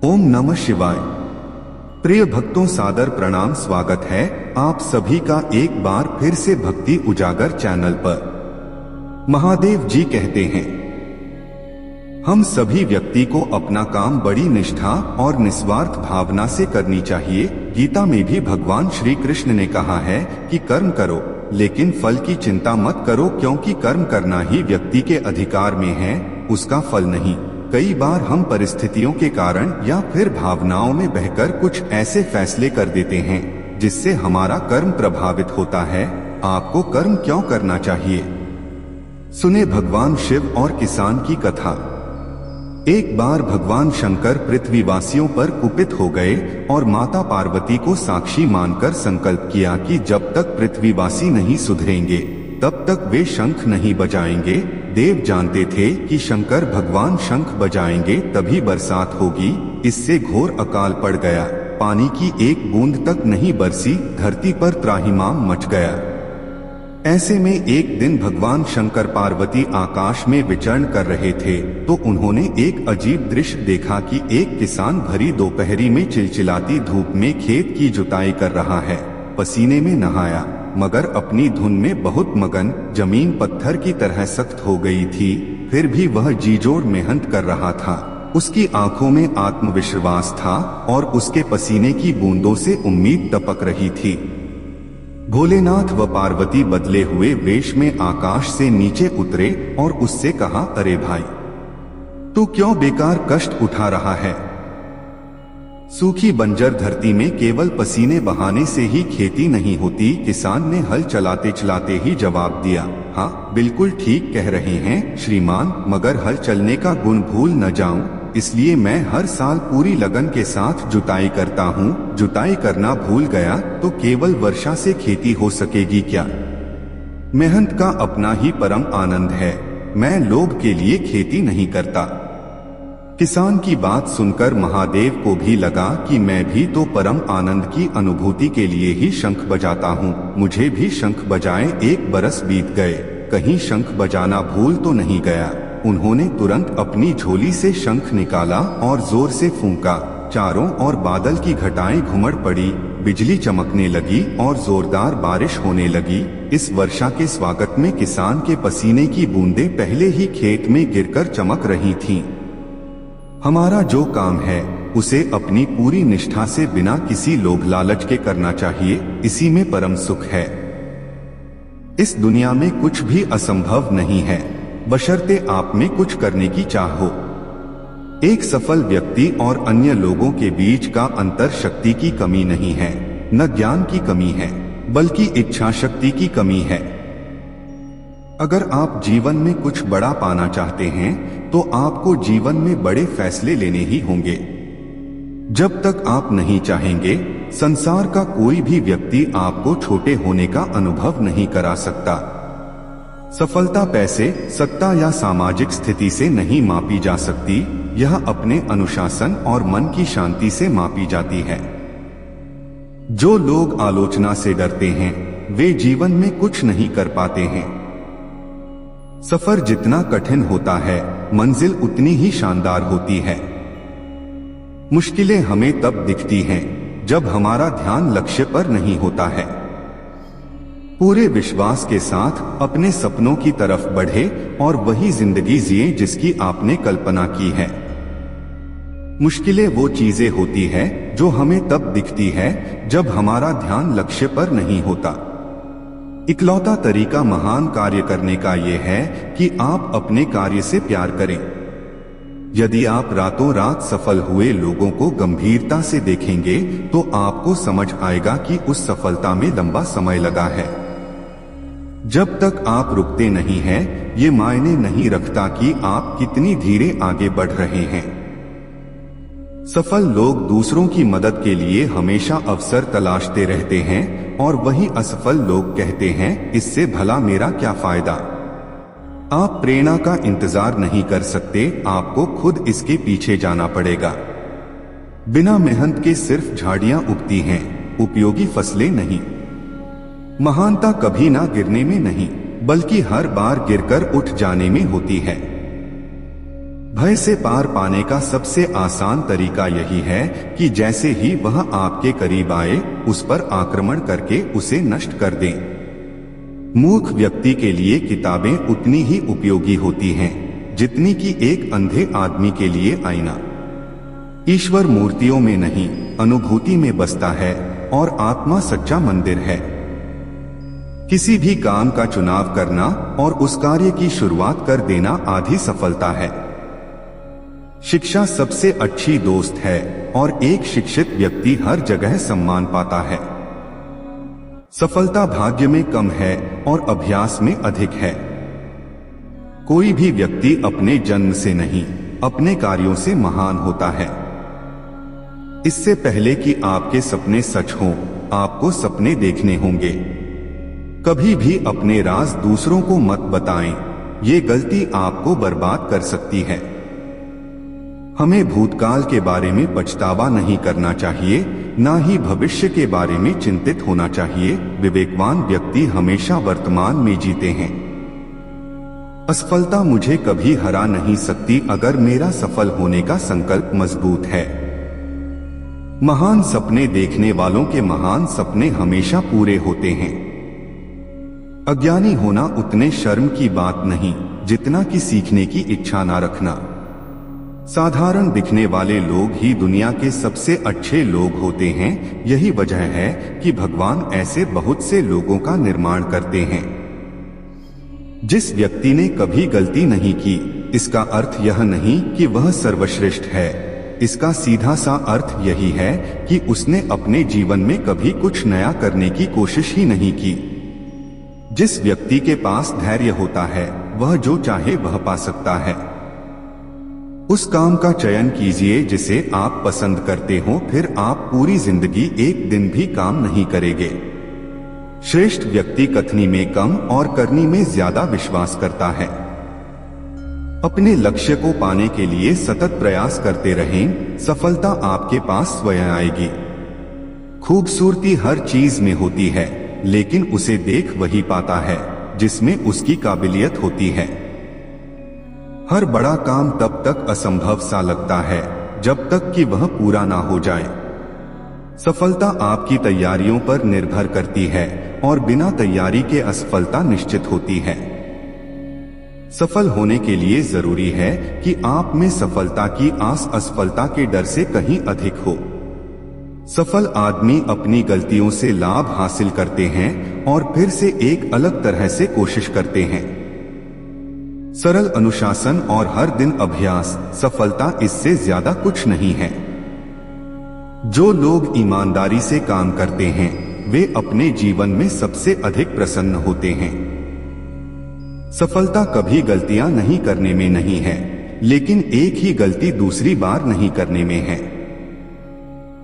ओम नमः शिवाय। प्रिय भक्तों, सादर प्रणाम। स्वागत है आप सभी का एक बार फिर से भक्ति उजागर चैनल पर। महादेव जी कहते हैं, हम सभी व्यक्ति को अपना काम बड़ी निष्ठा और निस्वार्थ भावना से करनी चाहिए। गीता में भी भगवान श्री कृष्ण ने कहा है कि कर्म करो लेकिन फल की चिंता मत करो, क्योंकि कर्म करना ही व्यक्ति के अधिकार में है, उसका फल नहीं। कई बार हम परिस्थितियों के कारण या फिर भावनाओं में बहकर कुछ ऐसे फैसले कर देते हैं जिससे हमारा कर्म प्रभावित होता है। आपको कर्म क्यों करना चाहिए? सुने भगवान शिव और किसान की कथा। एक बार भगवान शंकर पृथ्वीवासियों पर कुपित हो गए और माता पार्वती को साक्षी मानकर संकल्प किया कि जब तक पृथ्वीवासी नहीं सुधरेंगे तब तक वे शंख नहीं बजाएंगे। देव जानते थे कि शंकर भगवान शंख बजाएंगे तभी बरसात होगी। इससे घोर अकाल पड़ गया। पानी की एक बूंद तक नहीं बरसी, धरती पर त्राहिमाम मच गया। ऐसे में एक दिन भगवान शंकर पार्वती आकाश में विचरण कर रहे थे तो उन्होंने एक अजीब दृश्य देखा कि एक किसान भरी दोपहरी में चिलचिलाती धूप में खेत की जुताई कर रहा है। पसीने में नहाया मगर अपनी धुन में बहुत मगन। जमीन पत्थर की तरह सख्त हो गई थी, फिर भी वह जीजोड़ मेहनत कर रहा था। उसकी आंखों में आत्मविश्वास था और उसके पसीने की बूंदों से उम्मीद टपक रही थी। भोलेनाथ व पार्वती बदले हुए वेश में आकाश से नीचे उतरे और उससे कहा, अरे भाई, तू क्यों बेकार कष्ट उठा रहा है? सूखी बंजर धरती में केवल पसीने बहाने से ही खेती नहीं होती। किसान ने हल चलाते चलाते ही जवाब दिया, हाँ बिल्कुल ठीक कह रहे हैं श्रीमान, मगर हल चलने का गुण भूल न जाऊं, इसलिए मैं हर साल पूरी लगन के साथ जुताई करता हूँ। जुताई करना भूल गया तो केवल वर्षा से खेती हो सकेगी क्या? मेहनत का अपना ही परम आनंद है। मैं लोभ के लिए खेती नहीं करता। किसान की बात सुनकर महादेव को भी लगा कि मैं भी तो परम आनंद की अनुभूति के लिए ही शंख बजाता हूँ, मुझे भी शंख बजाएं। एक बरस बीत गए, कहीं शंख बजाना भूल तो नहीं गया। उन्होंने तुरंत अपनी झोली से शंख निकाला और जोर से फूंका। चारों ओर बादल की घटाएं घुमड़ पड़ी, बिजली चमकने लगी और जोरदार बारिश होने लगी। इस वर्षा के स्वागत में किसान के पसीने की बूंदें पहले ही खेत में गिरकर चमक रही थीं। हमारा जो काम है उसे अपनी पूरी निष्ठा से बिना किसी लोभ लालच के करना चाहिए, इसी में परम सुख है। इस दुनिया में कुछ भी असंभव नहीं है, बशर्ते आप में कुछ करने की चाह हो। एक सफल व्यक्ति और अन्य लोगों के बीच का अंतर शक्ति की कमी नहीं है, न ज्ञान की कमी है, बल्कि इच्छा शक्ति की कमी है। अगर आप जीवन में कुछ बड़ा पाना चाहते हैं तो आपको जीवन में बड़े फैसले लेने ही होंगे। जब तक आप नहीं चाहेंगे, संसार का कोई भी व्यक्ति आपको छोटे होने का अनुभव नहीं करा सकता। सफलता पैसे, सत्ता या सामाजिक स्थिति से नहीं मापी जा सकती, यह अपने अनुशासन और मन की शांति से मापी जाती है। जो लोग आलोचना से डरते हैं वे जीवन में कुछ नहीं कर पाते हैं। सफर जितना कठिन होता है, मंजिल उतनी ही शानदार होती है। मुश्किलें हमें तब दिखती हैं जब हमारा ध्यान लक्ष्य पर नहीं होता है। पूरे विश्वास के साथ अपने सपनों की तरफ बढ़े और वही जिंदगी जिए जिसकी आपने कल्पना की है। मुश्किलें वो चीजें होती है जो हमें तब दिखती है जब हमारा ध्यान लक्ष्य पर नहीं होता। इकलौता तरीका महान कार्य करने का ये है कि आप अपने कार्य से प्यार करें। यदि आप रातों रात सफल हुए लोगों को गंभीरता से देखेंगे तो आपको समझ आएगा कि उस सफलता में लंबा समय लगा है। जब तक आप रुकते नहीं हैं, ये मायने नहीं रखता कि आप कितनी धीरे आगे बढ़ रहे हैं। सफल लोग दूसरों की मदद के लिए हमेशा अवसर तलाशते रहते हैं और वही असफल लोग कहते हैं, इससे भला मेरा क्या फायदा। आप प्रेरणा का इंतजार नहीं कर सकते, आपको खुद इसके पीछे जाना पड़ेगा। बिना मेहनत के सिर्फ झाड़ियां उगती हैं, उपयोगी फसलें नहीं। महानता कभी ना गिरने में नहीं, बल्कि हर बार गिरकर उठ जाने में होती है। भय से पार पाने का सबसे आसान तरीका यही है कि जैसे ही वह आपके करीब आए उस पर आक्रमण करके उसे नष्ट कर दें। मूर्ख व्यक्ति के लिए किताबें उतनी ही उपयोगी होती हैं जितनी कि एक अंधे आदमी के लिए आईना। ईश्वर मूर्तियों में नहीं, अनुभूति में बसता है और आत्मा सच्चा मंदिर है। किसी भी काम का चुनाव करना और उस कार्य की शुरुआत कर देना आधी सफलता है। शिक्षा सबसे अच्छी दोस्त है और एक शिक्षित व्यक्ति हर जगह सम्मान पाता है। सफलता भाग्य में कम है और अभ्यास में अधिक है। कोई भी व्यक्ति अपने जन्म से नहीं, अपने कार्यों से महान होता है। इससे पहले कि आपके सपने सच हों, आपको सपने देखने होंगे। कभी भी अपने राज दूसरों को मत बताएं, ये गलती आपको बर्बाद कर सकती है। हमें भूतकाल के बारे में पछतावा नहीं करना चाहिए, ना ही भविष्य के बारे में चिंतित होना चाहिए। विवेकवान व्यक्ति हमेशा वर्तमान में जीते हैं। असफलता मुझे कभी हरा नहीं सकती अगर मेरा सफल होने का संकल्प मजबूत है। महान सपने देखने वालों के महान सपने हमेशा पूरे होते हैं। अज्ञानी होना उतने शर्म की बात नहीं जितना कि सीखने की इच्छा ना रखना। साधारण दिखने वाले लोग ही दुनिया के सबसे अच्छे लोग होते हैं। यही वजह है कि भगवान ऐसे बहुत से लोगों का निर्माण करते हैं। जिस व्यक्ति ने कभी गलती नहीं की, इसका अर्थ यह नहीं कि वह सर्वश्रेष्ठ है। इसका सीधा सा अर्थ यही है कि उसने अपने जीवन में कभी कुछ नया करने की कोशिश ही नहीं की। जिस व्यक्ति के पास धैर्य होता है, वह जो चाहे वह पा सकता है। उस काम का चयन कीजिए जिसे आप पसंद करते हो, फिर आप पूरी जिंदगी एक दिन भी काम नहीं करेंगे। श्रेष्ठ व्यक्ति कथनी में कम और करनी में ज्यादा विश्वास करता है। अपने लक्ष्य को पाने के लिए सतत प्रयास करते रहें, सफलता आपके पास स्वयं आएगी। खूबसूरती हर चीज में होती है, लेकिन उसे देख वही पाता है जिसमें उसकी काबिलियत होती है। हर बड़ा काम तब तक असंभव सा लगता है जब तक कि वह पूरा ना हो जाए। सफलता आपकी तैयारियों पर निर्भर करती है और बिना तैयारी के असफलता निश्चित होती है। सफल होने के लिए जरूरी है कि आप में सफलता की आस असफलता के डर से कहीं अधिक हो। सफल आदमी अपनी गलतियों से लाभ हासिल करते हैं और फिर से एक अलग तरह से कोशिश करते हैं। सरल अनुशासन और हर दिन अभ्यास, सफलता इससे ज्यादा कुछ नहीं है। जो लोग ईमानदारी से काम करते हैं, वे अपने जीवन में सबसे अधिक प्रसन्न होते हैं। सफलता कभी गलतियां नहीं करने में नहीं है, लेकिन एक ही गलती दूसरी बार नहीं करने में है।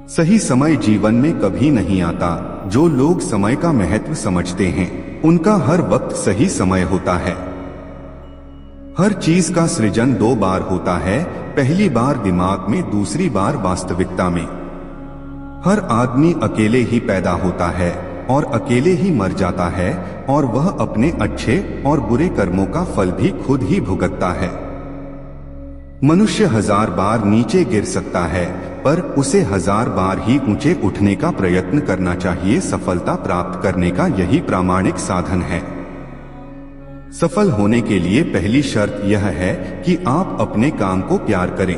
सही समय जीवन में कभी नहीं आता। जो लोग समय का महत्व समझते हैं, उनका हर वक्त सही समय होता है। हर चीज का सृजन दो बार होता है, पहली बार दिमाग में, दूसरी बार वास्तविकता में। हर आदमी अकेले ही पैदा होता है और अकेले ही मर जाता है, और वह अपने अच्छे और बुरे कर्मों का फल भी खुद ही भुगतता है। मनुष्य 1000 बार नीचे गिर सकता है, पर उसे 1000 बार ही ऊंचे उठने का प्रयत्न करना चाहिए। सफलता प्राप्त करने का यही प्रामाणिक साधन है। सफल होने के लिए पहली शर्त यह है कि आप अपने काम को प्यार करें।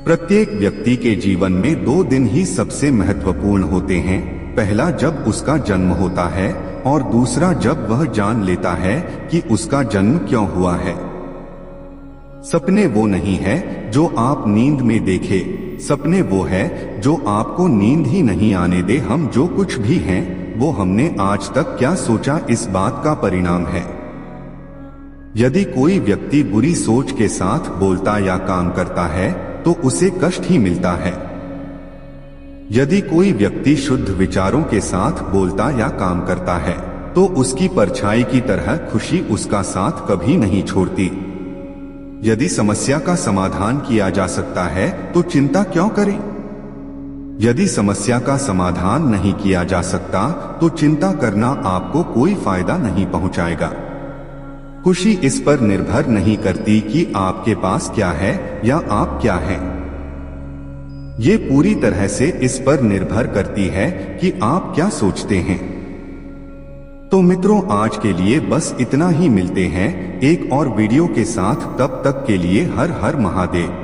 प्रत्येक व्यक्ति के जीवन में 2 दिन ही सबसे महत्वपूर्ण होते हैं। पहला जब उसका जन्म होता है और दूसरा जब वह जान लेता है कि उसका जन्म क्यों हुआ है। सपने वो नहीं है जो आप नींद में देखे, सपने वो है जो आपको नींद ही नहीं आने दे। हम जो कुछ भी हैं, वो हमने आज तक क्या सोचा, इस बात का परिणाम है। यदि कोई व्यक्ति बुरी सोच के साथ बोलता या काम करता है तो उसे कष्ट ही मिलता है। यदि कोई व्यक्ति शुद्ध विचारों के साथ बोलता या काम करता है तो उसकी परछाई की तरह खुशी उसका साथ कभी नहीं छोड़ती। यदि समस्या का समाधान किया जा सकता है तो चिंता क्यों करें? यदि समस्या का समाधान नहीं किया जा सकता तो चिंता करना आपको कोई फायदा नहीं पहुंचाएगा। खुशी इस पर निर्भर नहीं करती कि आपके पास क्या है या आप क्या हैं। ये पूरी तरह से इस पर निर्भर करती है कि आप क्या सोचते हैं। तो मित्रों, आज के लिए बस इतना ही। मिलते हैं एक और वीडियो के साथ, तब तक के लिए हर हर महादेव।